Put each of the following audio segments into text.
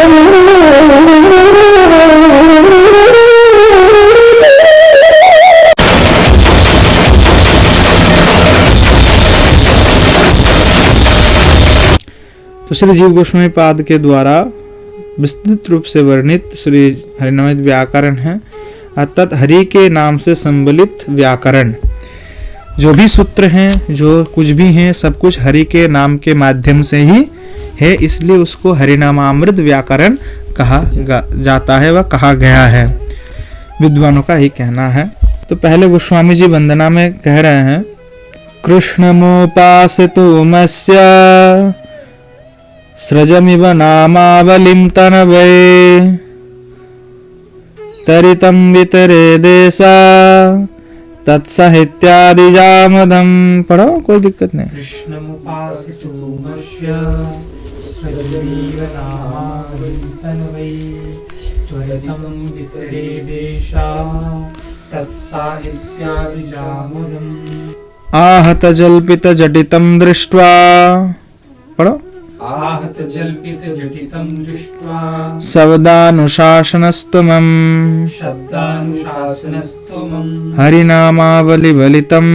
तो श्री जीव गोस्वामी पाद के द्वारा विस्तृत रूप से वर्णित श्री हरिनामित व्याकरण है, अर्थात हरि के नाम से संबलित व्याकरण। जो भी सूत्र हैं, जो कुछ भी हैं, सब कुछ हरि के नाम के माध्यम से ही है, इसलिए उसको हरिनामामृत व्याकरण कहा जाता है, वह कहा गया है, विद्वानों का ही कहना है। तो पहले गोस्वामी जी वंदना में कह रहे हैं, कृष्णमुपासितुमस्य सृजमिव नामावलिं तनवे तरितं वितरे देशा तत्साहित्यादिजामदं। पढ़ो, कोई दिक्कत नहीं। कृष्णमुपासितुमस्य सृजमिव नामावलिं तनवे त्वरितं वितरे देशा तत्साहित्यादिजामदम्। आहत जल्पित जटितं दृष्ट्वा, पढ़ो, आहत जल्पित जटितं दृष्ट्वा शब्दानुशासनस्तुमं शब्दानुशासनस्तुमं हरिनामावलिवलितं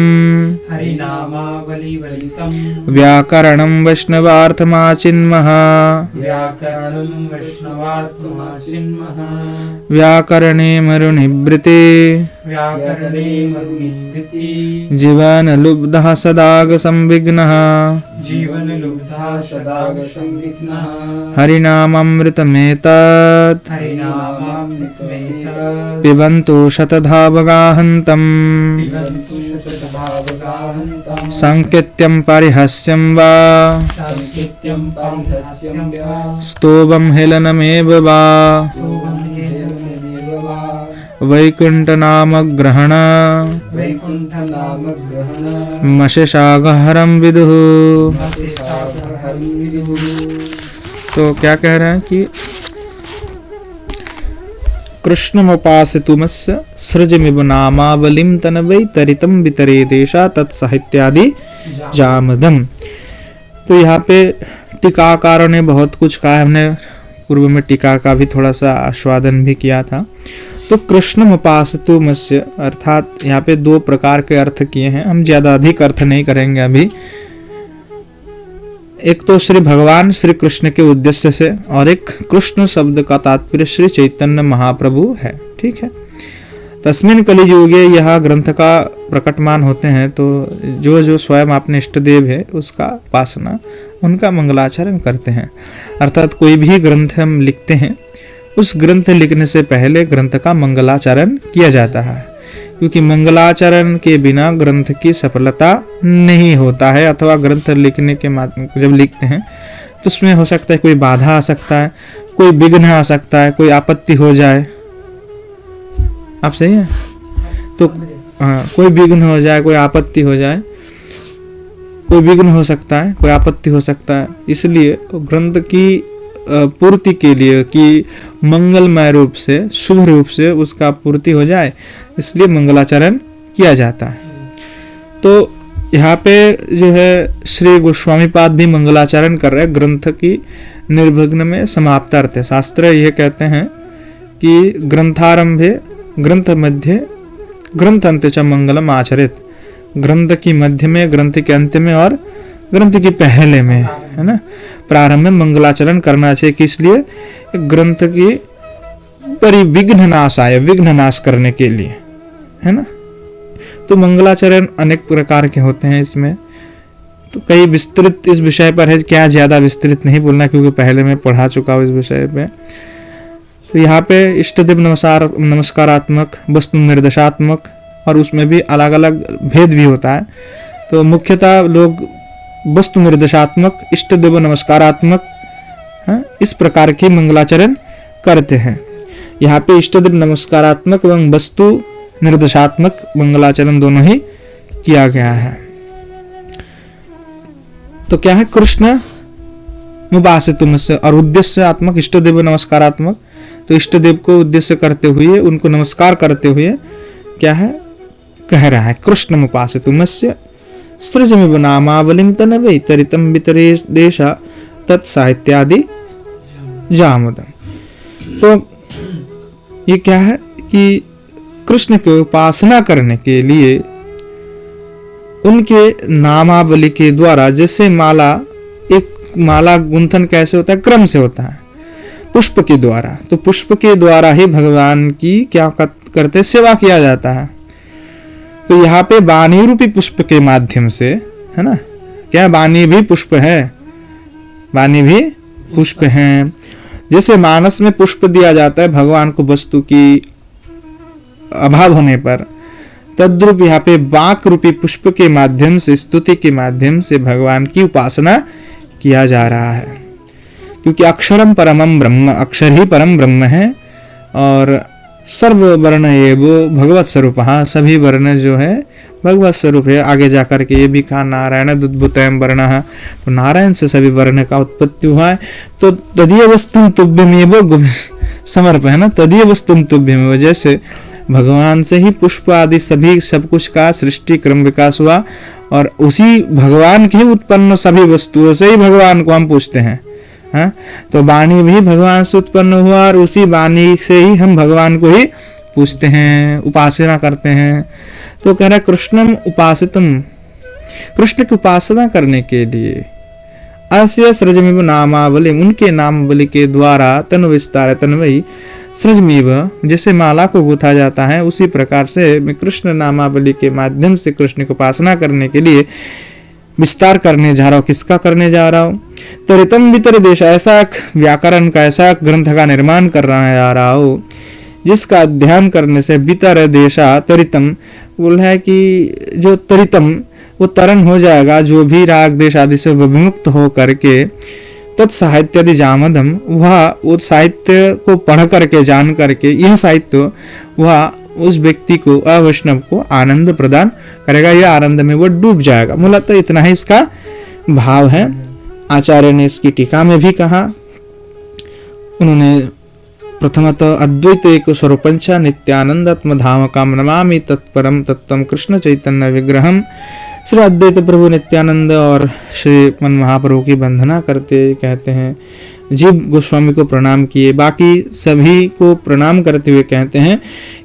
हरिनामावलिवलितं व्याकरणं वैष्णवार्थमाचिन्मः व्याकरणं वैष्णवार्थमाचिन्मः व्याकरणे मरुनिवृत्ति व्याकरणे मरुनिवृत्ति जीवनलुब्धः सदाग संविघ्नः जीवनलुब्धः सदाग संविघ्नः हरिनामामृतमेतत् हरिनामामृतमेतत् पिबन्तु शतधा भगाहन्तम् पिबन्तु शतभावगाहन्तं साङ्केत्यं पारिहास्यं वा साङ्केत्यं पारिहास्यं वा स्तोभं हेलनमेव वा स्तोभमेव वा वैकुण्ठनामग्रहण वैकुण्ठनामग्रहण मशेषागहरं विदुः। मशेषागहरं विदुः। तो क्या कह रहे हैं कि कृष्णमुपासितुमस्य सृजमिव नामावलिं तनवै तरितं वितरे देशा तत्साहित्यादि जामदम। तो यहाँ पे टीकाकारों ने बहुत कुछ कहा, हमने पूर्व में टीका का भी थोड़ा सा आस्वादन भी किया था। तो कृष्णमुपासितुमस्य अर्थात यहाँ पे दो प्रकार के अर्थ किए हैं, हम ज्यादा अधिक अर्थ नहीं करेंगे अभी। एक तो श्री भगवान श्री कृष्ण के उद्देश्य से, और एक कृष्ण शब्द का तात्पर्य श्री चैतन्य महाप्रभु है, ठीक है। तस्मिन् कलियुगे यह ग्रंथ का प्रकटमान होते हैं, तो जो जो स्वयं अपने इष्ट देव है उसका उपासना, उनका मंगलाचरण करते हैं। अर्थात कोई भी ग्रंथ हम लिखते हैं, उस ग्रंथ लिखने से पहले ग्रंथ का मंगलाचरण किया जाता है, क्योंकि मंगलाचरण के बिना ग्रंथ की सफलता नहीं होता है। अथवा ग्रंथ लिखने के जब लिखते हैं तो उसमें हो सकता है कोई बाधा आ सकता है, कोई विघ्न आ सकता है, कोई आपत्ति हो जाए। आप सही है? तो हाँ, कोई विघ्न हो जाए, कोई आपत्ति हो जाए, कोई विघ्न हो सकता है, कोई आपत्ति हो सकता है। इसलिए ग्रंथ की पूर्ति के लिए कि मंगलमय रूप से, शुभ रूप से उसका पूर्ति हो जाए, इसलिए मंगलाचरण किया जाता है। तो यहाँ पे जो है श्री गोस्वामी पाद भी मंगलाचरण कर रहे हैं ग्रंथ की निर्विघ्न में समाप्तार्थ है। शास्त्र यह कहते हैं कि ग्रंथारंभे ग्रंथ मध्य ग्रंथ अंत्य च मंगलम आचरित। ग्रंथ की मध्य में, ग्रंथ के अंत में और ग्रंथ की पहले में, है ना, प्रारंभ में मंगलाचरण करना चाहिए। किस लिए? ग्रंथ की परिविघ्न नाश आए, विघ्न नाश करने के लिए, है ना। तो मंगलाचरण अनेक प्रकार के होते हैं इसमें, तो कई विस्तृत इस विषय पर है, क्या ज्यादा विस्तृत नहीं बोलना क्योंकि पहले मैं पढ़ा चुका हूँ इस विषय पे। तो यहाँ पे इष्टदेव नमस्कारात्मक, वस्तु निर्देशात्मक, और उसमें भी अलग अलग भेद भी होता है। तो मुख्यतः लोग वस्तु निर्देशात्मक, इष्टदेव नमस्कारात्मक, इस प्रकार के मंगलाचरण करते हैं। यहाँ पे इष्टदेव नमस्कारात्मक एवं वस्तु निर्देशात्मक मंगलाचरण दोनों ही किया गया है। तो क्या है? कृष्ण मुपासितुमस्य और उद्देश्यात्मक, इष्टदेव नमस्कारात्मक। तो इष्टदेव को उद्देश्य करते हुए, उनको नमस्कार करते हुए क्या है कह रहा है, कृष्ण मुपासितुमस्य सृजमिव नामावलिं तनवै तरितं वितरे देशा तत्साहित्यादि जामदम्। तो ये क्या है कि कृष्ण की उपासना करने के लिए उनके नामावली के द्वारा, जैसे एक माला गुंथन कैसे होता है, क्रम से होता है, पुष्प के द्वारा, तो पुष्प के द्वारा ही भगवान की क्या करते, सेवा किया जाता है। तो यहाँ पे वाणी रूपी पुष्प के माध्यम से, है ना, क्या वाणी भी पुष्प है, वाणी भी पुष्प है। जैसे मानस में पुष्प दिया जाता है भगवान को वस्तु की अभाव होने पर, तद्रूप यहाँ पे वाक रूपी पुष्प के माध्यम से, स्तुति के माध्यम से भगवान की उपासना किया जा रहा है। क्योंकि अक्षरम परमम ब्रह्म, अक्षर ही परम ब्रह्म है, और सर्व वर्ण ये वो भगवत स्वरूप, हाँ सभी वर्ण जो है भगवत स्वरूप है। आगे जाकर के ये भी कहा नारायण दुद्भुतयम वर्ण, तो नारायण से सभी वर्ण का उत्पत्ति हुआ है। तो तदीय वस्तुम तुभ्यमेव समर्प है ना, तदीय वस्तुम तुभ्यमेव, जैसे भगवान से ही पुष्प आदि सभी सब कुछ का सृष्टि क्रम विकास हुआ, और उसी भगवान के उत्पन्न सभी वस्तुओं से ही भगवान को हम पूछते हैं। हाँ, तो वाणी भी भगवान से उत्पन्न हुआ, और उसी वाणी से ही हम भगवान को ही पूछते हैं, उपासना करते हैं। तो कह रहा है कृष्णम उपासितम, कृष्ण की उपासना करने के लिए अस्य सृजमिव नामावली, उनके नामावली के द्वारा तनु विस्तार तन्वयी सृजमिव, जैसे माला को गूथा जाता है उसी प्रकार से मैं कृष्ण नामावली के माध्यम से कृष्ण की उपासना करने के लिए विस्तार करने जा रहा हूँ। किसका करने जा रहा हूँ? तरितम वितर देश, ऐसा व्याकरण का, ऐसा ग्रंथ का निर्माण करना जा रहा हूँ जिसका अध्ययन करने से वितर देशा तरितम बोल है कि जो तरितम वो तरन हो जाएगा, जो भी राग देश आदि से विमुक्त हो करके तत्साहित्य आदि जामदम, वह उस साहित्य को पढ़ करके जान करके यह साहित्य वह उस व्यक्ति को, अवैष्णव को आनंद प्रदान करेगा, यह आनंद में वो डूब जाएगा। मूलतः इतना ही इसका भाव है। आचार्य ने इसकी टीका में भी कहा, उन्होंने प्रथमतः अद्वैत एक स्वरूपंच नित्यानंदात्म धाम काम नमामि तत्परम तत्वम कृष्ण चैतन्य विग्रहम। श्री अद्वैत प्रभु नित्यानंद और श्री मन महाप्रभु की वंदना करते कहते हैं, जीव गोस्वामी को प्रणाम किए, बाकी सभी को प्रणाम करते हुए कहते हैं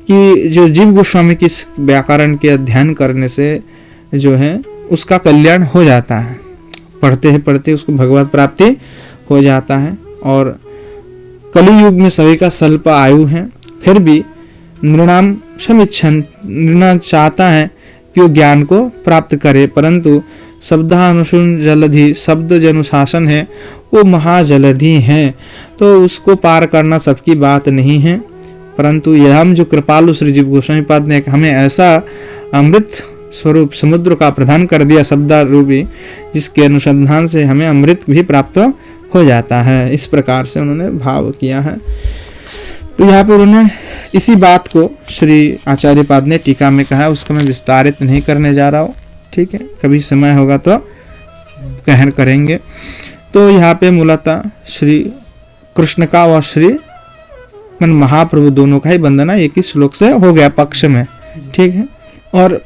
कि जो जीव गोस्वामी की व्याकरण के अध्ययन करने से जो है उसका कल्याण हो जाता है, पढ़ते उसको भगवत प्राप्ति हो जाता है। और कली युग में सभी का स्वल्प आयु है, फिर भी नृणाम समिच्छन, नृण चाहता है कि वो ज्ञान को प्राप्त करे, परंतु शब्दानुसून जलधि, शब्द जो अनुशासन है वो महाजलधि है, तो उसको पार करना सबकी बात नहीं है। परंतु यह हम जो कृपालु श्री जीव गोस्वामी पाद ने हमें ऐसा अमृत स्वरूप समुद्र का प्रदान कर दिया शब्दारूपी, जिसके अनुसंधान से हमें अमृत भी प्राप्त हो जाता है। इस प्रकार से उन्होंने भाव किया है। तो यहाँ पर उन्होंने इसी बात को श्री आचार्य पाद ने टीका में कहा, उसको मैं विस्तारित नहीं करने जा रहा हूँ, ठीक है, कभी समय होगा तो कहन करेंगे। तो यहाँ पे मूलतः श्री कृष्ण का और श्री मन महाप्रभु दोनों का ही वंदना एक ही श्लोक से हो गया पक्ष में, ठीक है। और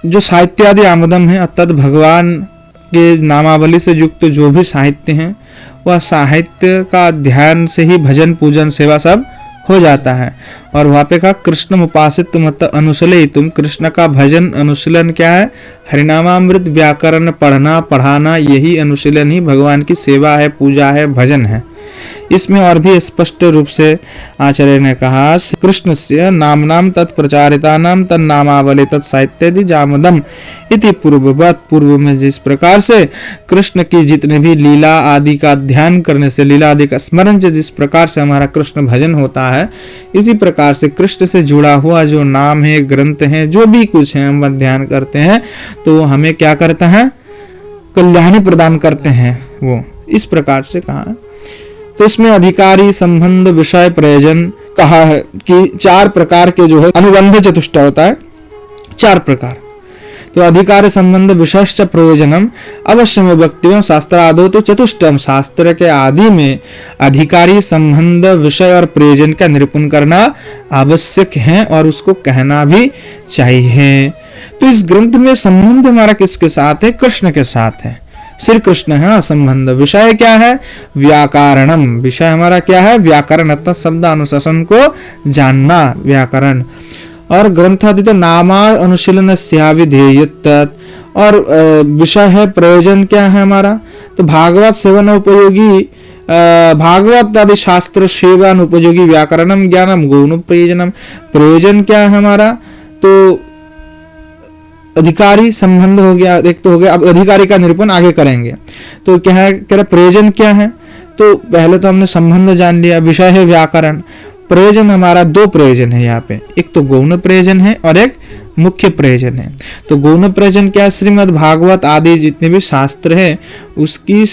जो साहित्य आदि आमदम है, तद भगवान के नामावली से युक्त जो भी साहित्य हैं, वह साहित्य का ध्यान से ही भजन पूजन सेवा सब हो जाता है। और वहाँ पे कहा कृष्ण उपासित मत अनुशले, तुम कृष्ण का भजन अनुशीलन क्या है? हरिनामामृत व्याकरण पढ़ना पढ़ाना, यही अनुशीलन ही भगवान की सेवा है, पूजा है, भजन है। इसमें और भी स्पष्ट रूप से आचार्य ने कहा, कृष्ण से नामनाम तत्प्रचारितानाम तन्नामावली तत्साहित्यादि जामदम इति पूर्ववत, पूर्व में जिस प्रकार से कृष्ण की जितने भी लीला आदि का ध्यान करने से, लीला आदि का स्मरण से जिस प्रकार से हमारा कृष्ण भजन होता है, इसी प्रकार से कृष्ण से जुड़ा हुआ जो नाम है, ग्रंथ है, जो भी कुछ है हम ध्यान करते हैं तो हमें क्या करता है? कल्याणी प्रदान करते हैं वो। इस प्रकार से कहा। तो इसमें अधिकारी संबंध विषय प्रयोजन कहा है कि 4 प्रकार के जो है अनुबंध चतुष्ट होता है, 4 प्रकार। तो अधिकार संबंध विशेष प्रयोजनम अवश्यम वक्तव्यम शास्त्रादो, तो चतुष्टम, शास्त्र के आदि में अधिकारी संबंध विषय और प्रयोजन का निरूपण करना आवश्यक है और उसको कहना भी चाहिए। तो इस ग्रंथ में संबंध हमारा किसके साथ है? कृष्ण के साथ है। श्री कृष्ण है संबंध। विषय क्या है? व्याकरणम। विषय हमारा क्या है? व्याकरण अर्थात शब्दानुशासन को जानना, व्याकरण। और ग्रंथादित नामा अनुशीलन विधेयत। और विषय है, प्रयोजन क्या है हमारा? तो भागवत सेवन उपयोगी, भागवत आदि शास्त्र सेवन उपयोगी व्याकरणम ज्ञानम गौण प्रयोजनम। प्रयोजन क्या है हमारा? तो अधिकारी संबंध हो गया, एक तो हो गया। अब अधिकारी का निरूपण आगे करेंगे। तो क्या है, कह रहा प्रयोजन क्या है? तो पहले तो हमने संबंध जान लिया, विषय है व्याकरण। प्रयोजन हमारा दो प्रयोजन है यहाँ पे, एक तो गौण प्रयोजन है और एक मुख्य प्रयोजन है। तो गौण प्रयोजन क्या? श्रीमद् भागवत आदि जितने भी शास्त्र है उसकी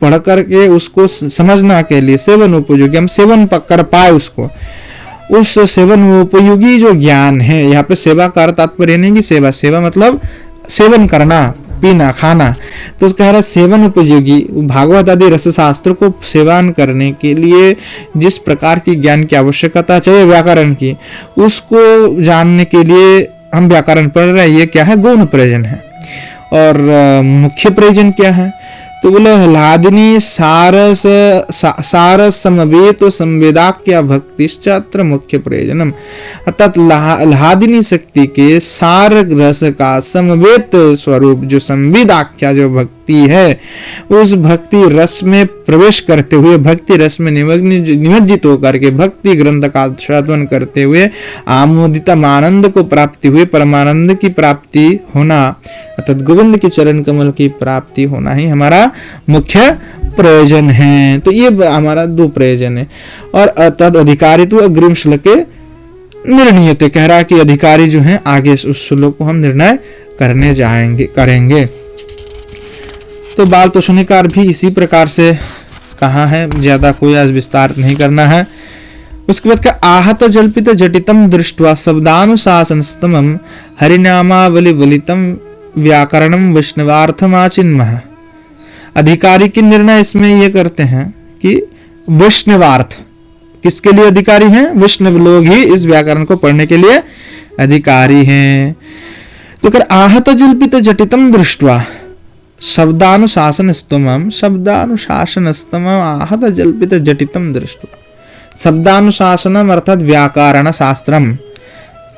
पढ़ करके उसको समझना के लिए सेवन उपयोगी, हम सेवन कर पाए उसको, उस सेवन उपयोगी जो ज्ञान है। यहाँ पे सेवा का तात्पर्य नहीं कि सेवा, सेवा मतलब सेवन करना, पीना, खाना। तो कह रहा सेवन उपयोगी भागवत आदि रस शास्त्र को सेवन करने के लिए जिस प्रकार की ज्ञान की आवश्यकता चाहिए व्याकरण की, उसको जानने के लिए हम व्याकरण पढ़ रहे हैं। ये क्या है? गौण प्रयोजन है। और मुख्य प्रयोजन क्या है? तो बोले ह्लादिनी सारस समवेत संवेदाख्या भक्तिश्चात्र मुख्य प्रयोजनम। अर्थात ह्लादिनी शक्ति के सार रस का समवेत स्वरूप जो संवेदाख्या जो भक्ति है, उस भक्ति रस में प्रवेश करते हुए, भक्ति रस में निमज्जित होकर के भक्ति ग्रंथ का आस्वादन करते हुए आमोदितम आनंद को प्राप्ति हुए परमानंद की प्राप्ति होना, अर्थात गोविंद के चरण कमल की प्राप्ति होना ही हमारा मुख्य प्रयोजन है। तो ये हमारा दो प्रयोजन है। और तद अधिकारी तो अग्रिम श्लोक के निर्णीयते, कह रहा कि अधिकारी जो है आगे उस श्लोक को हम निर्णय करने करेंगे। तो बाल तो सुनिकार भी इसी प्रकार से कहा है, ज्यादा कोई आज विस्तार नहीं करना है। उसके बाद का आहत जल्पित जटितम दृष्ट्वा शब्दानुशासनस्तमं हरिनामावली वलितम व्याकरणम वैष्णवार्थमाचिन्मः। अधिकारी की निर्णय इसमें ये करते हैं कि वैष्णवार्थ किसके लिए अधिकारी हैं? वैष्णव लोग ही इस व्याकरण को पढ़ने के लिए अधिकारी हैं। तो कर आहत जल्पित जटितम दृष्ट्वा शब्दानुशासनस्तमं आहत जल्पित जटितम दृष्ट्वा। शब्दानुशासनम अर्थात व्याकरण शास्त्रम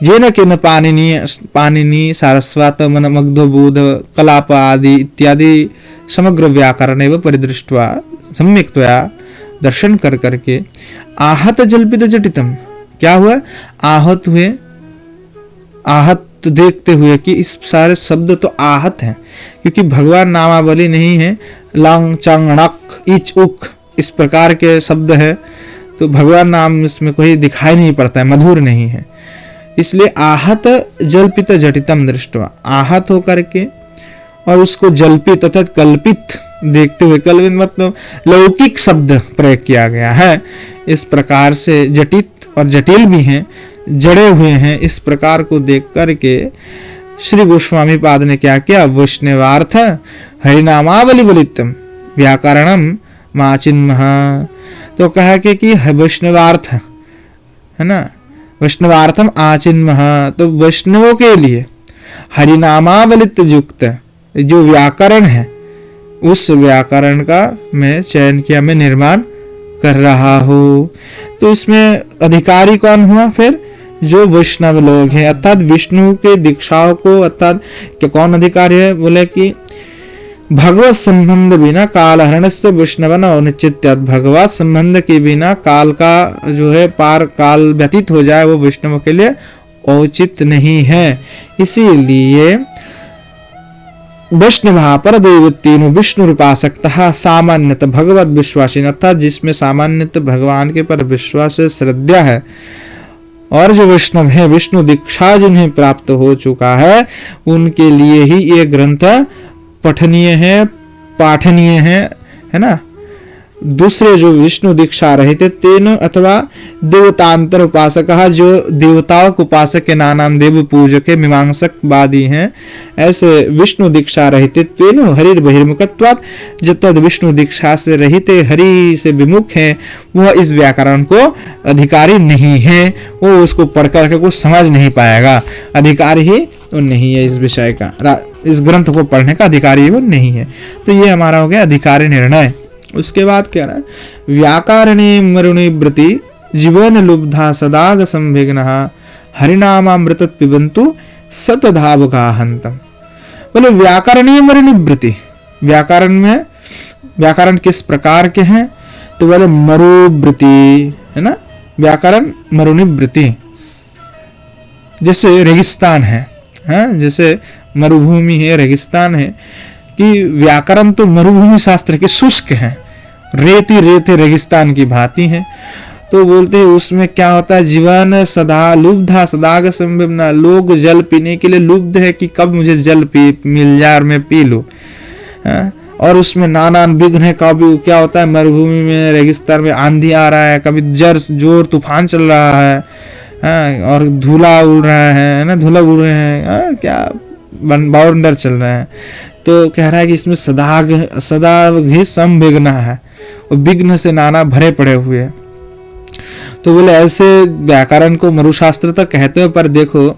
येन केन पाणिनि सारस्वत मग्धबोध कलाप आदि इत्यादि समग्र व्याकरण एवं परिदृष्ट्वा सम्यक्तया दर्शन कर करके आहत जल्पित जटितम, क्या हुआ? आहत हुए, आहत देखते हुए कि इस सारे शब्द तो आहत हैं, क्योंकि भगवान नामावली नहीं है। लंग चंग णक इच उक इस प्रकार के शब्द है, तो भगवान नाम इसमें कोई दिखाई नहीं पड़ता है, मधुर नहीं है। इसलिए आहत जल्पित जटितम दृष्टवा, आहत होकर के और उसको जल्पित तथा कल्पित देखते हुए, कल्पित मतलब लौकिक शब्द प्रयोग किया गया है। इस प्रकार से जटित और जटिल भी हैं, जड़े हुए हैं, इस प्रकार को देख करके श्री गोस्वामी पाद ने क्या किया? वैष्णवार्थ हरिनामावली वलितम व्याकरणम माचिन्मः। तो कहा कि वैष्णवार्थ है ना, वैष्णवार्थम आचिन्मः, तो वैष्णवों के लिए हरिनामावलित युक्त जो व्याकरण है, उस व्याकरण का मैं चयन किया, मैं निर्माण कर रहा हूँ। तो इसमें अधिकारी कौन हुआ? फिर जो वैष्णव लोग हैं, अर्थात विष्णु के दीक्षाओं को, अर्थात क्या कौन अधिकारी है? बोले कि भगवत संबंध बिना काल हरण से वैष्णव न अनिश्चित, भगवत संबंध के बिना काल का जो है पार काल व्यतीत हो जाए वो वैष्णव के लिए औचित नहीं है। इसीलिए वैष्णव पर दैवतीन विष्णु रूपासक्तः सामान्यत भगवत विश्वासी, अर्थात जिसमें सामान्यत भगवान के पर विश्वास से श्रद्धा है, और जो वैष्णव है, विष्णु दीक्षा जिन्हें प्राप्त हो चुका है, उनके लिए ही ये ग्रंथ पठनीय है, पाठनीय है ना। दूसरे जो विष्णु दीक्षा रहित तेन अथवा देवतांतर उपासक, जो देवताओं को उपासक के नाम देव पूजक के मीमांसक वादी हैं, ऐसे विष्णु दीक्षा रहित तेन हरि बहिर्मुखत्वात्, जो तद विष्णु दीक्षा से रहित हरि से विमुख है, वह इस व्याकरण को अधिकारी नहीं है, वो उसको पढ़ करके कुछ समझ नहीं पाएगा, अधिकारी ही नहीं है इस विषय का। इस ग्रंथ को पढ़ने का अधिकारी वो नहीं है। तो ये हमारा हो गया अधिकारी निर्णय। उसके बाद क्या रहा है, व्याकरणे मरुणिवृत्ति जीवन लुब्धा सदाग संविघ्न हरिनामामृत पिबंतु सतधावगाहंतम। बोले व्याकरणीय मरुनिवृत्ति, व्याकरण में व्याकरण किस प्रकार के हैं, तो बोले मरुवृत्ति है ना, व्याकरण मरुनिवृत्ति। जैसे रेगिस्तान है, जैसे मरुभूमि है, रेगिस्तान है, कि व्याकरण तो मरुभूमि शास्त्र के शुष्क है, रेती रेत रेगिस्तान की भांति है। तो बोलते हैं उसमें क्या होता है, जीवन सदा लुब्धा सदाग संविघ्न, लोग जल पीने के लिए लुब्ध है कि कब मुझे जल मिल जाए और मैं पी लूं। और उसमें नाना विघ्न है, कभी क्या होता है मरुभूमि में रेगिस्तान में आंधी आ रहा है, कभी जोर तूफान चल रहा है, और धूला उड़ रहा है ना, धूला उड़ रहे हैं, क्या बाउंडर चल रहा है। तो कह रहा है कि इसमें सदा ही संविघ्न है, और विघ्न से नाना भरे पड़े हुए हैं। तो बोले ऐसे व्याकरण को मरुशास्त्र तक कहते हो, पर देखो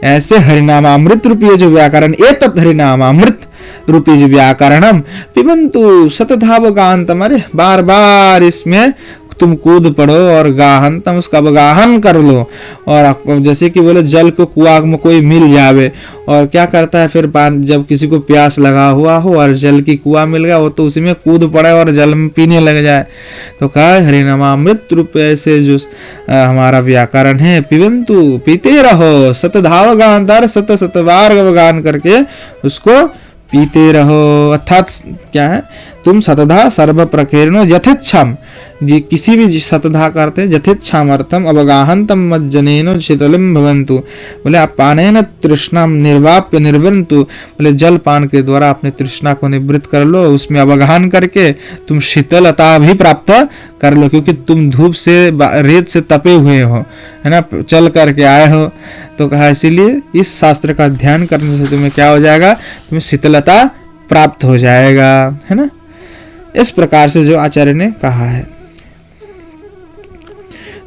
ऐसे हरिनामामृत रूपी जो व्याकरण, एतत् हरिनामामृत रूपी जो व्याकरणम पिबंतु सतधावगाहंतम, अरे बार बार इसमें तुम कूद पड़ो और गाहनतम, उसका अवगाहन कर लो। और जैसे कि बोले जल को कुआं में कोई मिल जावे, और क्या करता है फिर जब किसी को प्यास लगा हुआ हो और जल की कुआं मिल गया, वो तो उसी में कूद पड़े और जल में पीने लग जाए। तो कहा हरिनामामृत रूप ऐसे जो हमारा व्याकरण है, पिबंतु पीते रहो, सतधावगाहंतर, सत सतवार अवगाहन करके उसको पीते रहो। अर्थात क्या है, तुम सतधा सर्व प्रकीर्णो यथेच्छम, जी किसी भी सतधा करते यथेच्छाम अर्थम अवगाहंतम मज्जनेनो शीतलम भवन्तु। बोले आप पानेन तृष्णाम निर्वाप्य निर्वन्तु, बोले जल पान के द्वारा अपने तृष्णा को निवृत्त कर लो, उसमें अवगाहन करके तुम शीतलता भी प्राप्त कर लो, क्योंकि तुम धूप से रेत से तपे हुए हो, है ना, चल करके आए हो। तो कहा इसीलिए इस शास्त्र का ध्यान करने से तुम्हें क्या हो जाएगा, तुम्हें शीतलता प्राप्त हो जाएगा, है ना। इस प्रकार से जो आचार्य ने कहा है।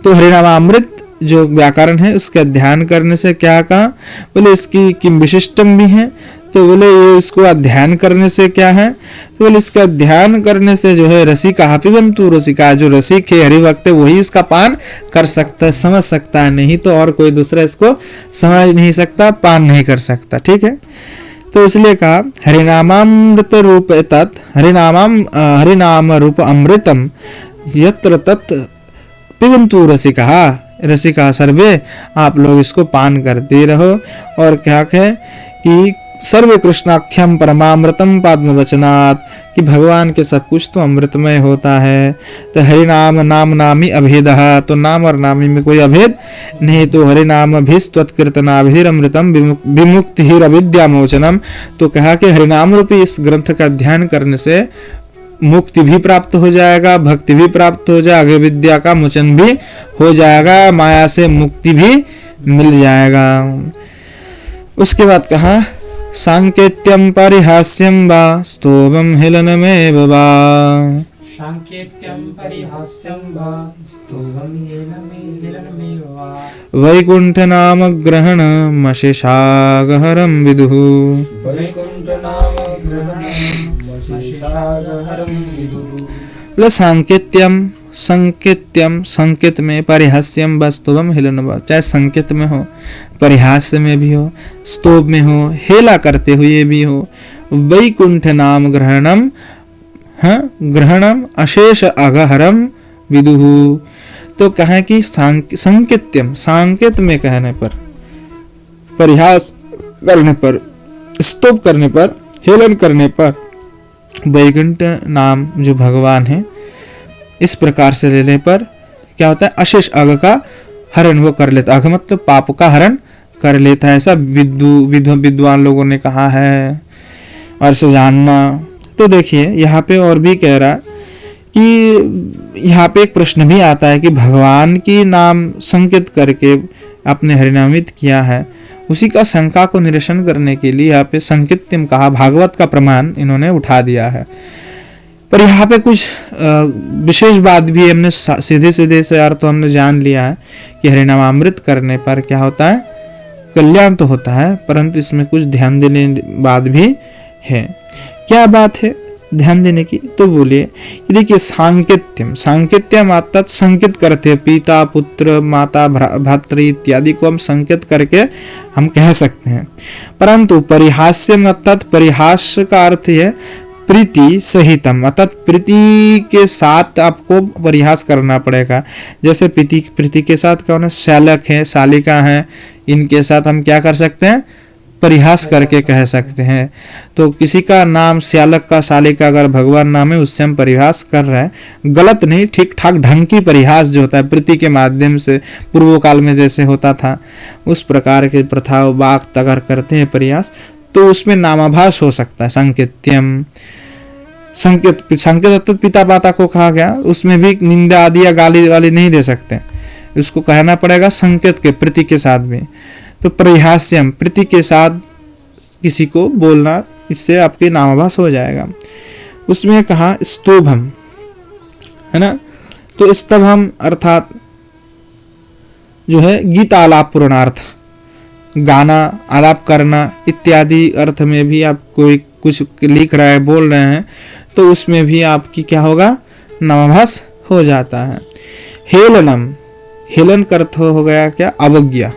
तो हरिनामामृत जो व्याकरण है उसका ध्यान करने से क्या कहा, बोले इसकी किम विशिष्टम भी है। तो बोले ये इसको अध्ययन करने से क्या है, तो बोले इसका ध्यान करने से जो है रसिका पिबंतु, रसिका जो रसिक है हरिभक्त है वही इसका पान कर सकता है, समझ सकता है, नहीं तो और कोई दूसरा इसको समझ नहीं सकता, पान नहीं कर सकता। ठीक है, तो इसलिए कहा हरिनामामृत रूप तत् हरिनाम रूप अमृतम यत्र तत् पिबंतु रसिका, रसिका सर्वे, आप लोग इसको पान करते रहो। और क्या है कि सर्वे कृष्णाख्यम परमामृतम पद्म वचनात्, कि भगवान के सब कुछ तो अमृतमय होता है। तो हरिनाम नाम नामी अभेदः, तो नाम और नामी में कोई अभेद नहीं। तो हरिनाम अभिस्तत्कीर्तनाभिरमृतम विमुक्तिरविद्यामोचनम, तो कहा कि हरिनाम रूपी इस ग्रंथ का ध्यान करने से मुक्ति भी प्राप्त हो जाएगा, भक्ति भी प्राप्त हो जाएगा, विद्या का मोचन भी हो जाएगा, माया से मुक्ति भी मिल जाएगा। उसके बाद कहा सांकेत्यम परिहास्यम वा स्तोभम हेलनमेव वा, सांकेत्यम परिहास्यम वा स्तोभम हेलनमेव वा, वैकुंठ नाम ग्रहण मशेषागहरम विदुः, वैकुंठ नाम ग्रहण मशेषागहरम विदुः। प्लस सांकेत्यम, संकेत्यम संकेत में, परिहास्यम व स्तोभम हेलन, चाहे संकेत में हो, परिहास्य में भी हो, स्तोभ में हो, हेला करते हुए भी हो। वैकुंठ नाम ग्रहणम, ग्रहणम अशेष अगहरम विदुः, तो कहें कि संकेत्यम, सांकेत में कहने पर, परिहास करने पर, स्तोभ करने पर, हेलन करने पर, वैकुंठ नाम जो भगवान है इस प्रकार से लेने पर क्या होता है, अशेष अग का हरण वो कर लेता, अघ मतलब पाप का हरण कर लेता है, ऐसा विद्वान लोगों ने कहा है और इसे जानना। तो देखिए यहाँ पे और भी कह रहा कि यहाँ पे एक प्रश्न भी आता है कि भगवान की नाम संकेत करके आपने हरिनामित किया है, उसी का शंका को निरसन करने के लिए यहाँ पे संकेत्यम कहा, भागवत का प्रमाण इन्होंने उठा दिया है। पर यहाँ पे कुछ विशेष बात भी हमने सीधे सीधे से अर्थ तो हमने जान लिया है कि हरिनामामृत करने पर क्या होता है, कल्याण तो होता है, परंतु इसमें कुछ ध्यान देने बाद भी है। क्या बात है ध्यान देने की? तो बोलिए, देखिए सांकेत्यम, सांकेत्यम अर्थात संकेत करते हैं, पिता पुत्र माता भ्रातृ इत्यादि को हम संकेत करके हम कह सकते हैं। परंतु परिहास्यम अर्थात परिहास का अर्थ है प्रीति सहितम, अर्थात प्रीति के साथ आपको परिहास करना पड़ेगा। जैसे प्रीति के साथ कौन है? श्यालक है, शालिका है, इनके साथ हम क्या कर सकते हैं? परिहास करके कह सकते हैं। तो किसी का नाम श्यालक का शालिका अगर भगवान नाम है, उससे हम परिहास कर रहे हैं, गलत नहीं, ठीक ठाक ढंग की परिहास जो होता है प्रीति के माध्यम से, पूर्व काल में जैसे होता था उस प्रकार के प्रथा वाक्त अगर करते हैं परिहास, तो उसमें नामाभास हो सकता है। संकेत्यम, संकेत अर्थात पिता माता को कहा गया, उसमें भी निंदा आदि या गाली वाली नहीं दे सकते, उसको कहना पड़ेगा संकेत के प्रीति के साथ भी। तो परिहास्यम, प्रीति के साथ किसी को बोलना, इससे आपके नामाभास हो जाएगा। उसमें कहा स्तोभम, है ना? तो स्तभम अर्थात जो है गीत आलाप पूर्णार्थ, गाना आलाप करना इत्यादि अर्थ में भी आप कोई कुछ लिख रहा है, बोल रहे हैं, तो उसमें भी आपकी क्या होगा? नामाभास हो जाता है। हेलनम, हेलन का अर्थ हो गया क्या? अवज्ञा,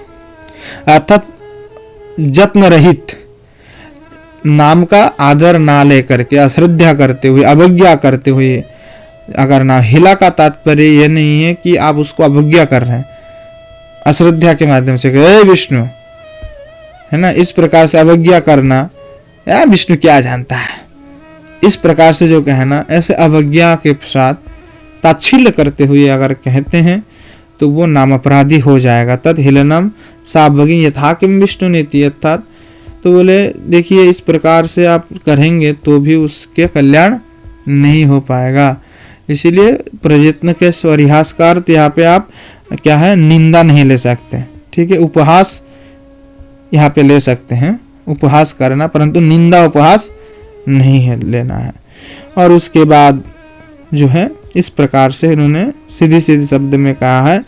अर्थात जत्न रहित, नाम का आदर ना लेकर के, अश्रद्धा करते हुए, अवज्ञा करते हुए अगर नाम, हिला का तात्पर्य यह नहीं है कि आप उसको अवज्ञा कर रहे हैं, अश्रद्धा के माध्यम से ए विष्णु, है ना, इस प्रकार से अवज्ञा करना, यार विष्णु क्या जानता है, इस प्रकार से जो कहना, ऐसे अवज्ञा के साथ ताच्छिल्य करते हुए अगर कहते हैं तो वो नाम अपराधी हो जाएगा। तद हिलनम साभगी यथा किम विष्णु नीति, अर्थात तो बोले देखिए इस प्रकार से आप करेंगे तो भी उसके कल्याण नहीं हो पाएगा। इसीलिए प्रयत्न के परिहास का अर्थ यहाँ पे आप क्या है? निंदा नहीं ले सकते, ठीक है? उपहास यहाँ पे ले सकते हैं, उपहास करना, परंतु निंदा उपहास नहीं है लेना है। और उसके बाद जो है इस प्रकार से इन्होंने सीधी सीधी शब्द में कहा है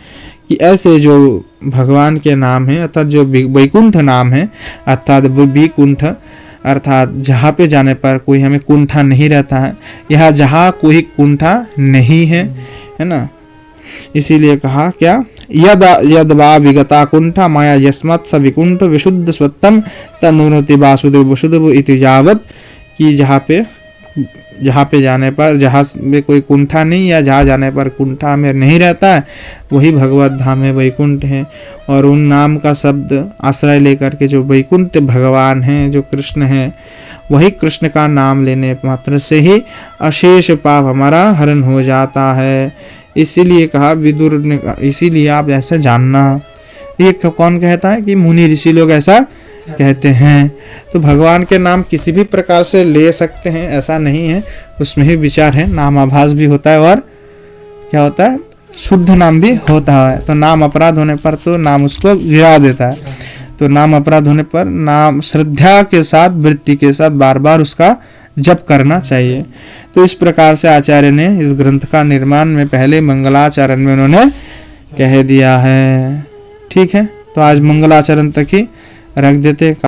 कि ऐसे जो भगवान के नाम है, अर्थात जो वैकुंठ नाम है, अर्थात विकुंठ, अर्थात जहाँ पे जाने पर कोई हमें कुंठा नहीं रहता है, यहाँ जहाँ कोई कुंठा नहीं है, है ना? इसीलिए कहा क्या? यद वा विगता कुंठा माया यस्मत् स विकुंठ विशुद्ध स्वत्तम तनुरति वासुदेव वसुदेव इति जावत, कि जहाँ पे जाने पर, जहाँ में कोई कुंठा नहीं या जहाँ जाने पर कुंठा में नहीं रहता है, वही भगवत धाम है, वैकुंठ है। और उन नाम का शब्द आश्रय लेकर के जो वैकुंठ भगवान हैं, जो कृष्ण हैं, वही कृष्ण का नाम लेने मात्र से ही अशेष पाप हमारा हरण हो जाता है। इसीलिए कहा विदुर ने, इसीलिए आप ऐसा जानना। ये कौन कहता है? कि मुनि ऋषि लोग ऐसा कहते हैं। तो भगवान के नाम किसी भी प्रकार से ले सकते हैं, ऐसा नहीं है, उसमें ही विचार है। नामाभास भी होता है और क्या होता है? शुद्ध नाम भी होता है। तो नाम अपराध होने पर तो नाम उसको गिरा देता है। तो नाम अपराध होने पर नाम श्रद्धा के साथ, वृत्ति के साथ बार बार उसका जप करना चाहिए। तो इस प्रकार से आचार्य ने इस ग्रंथ का निर्माण में पहले मंगलाचरण में उन्होंने कह दिया है। ठीक है, तो आज मंगलाचरण तक ही रख देते।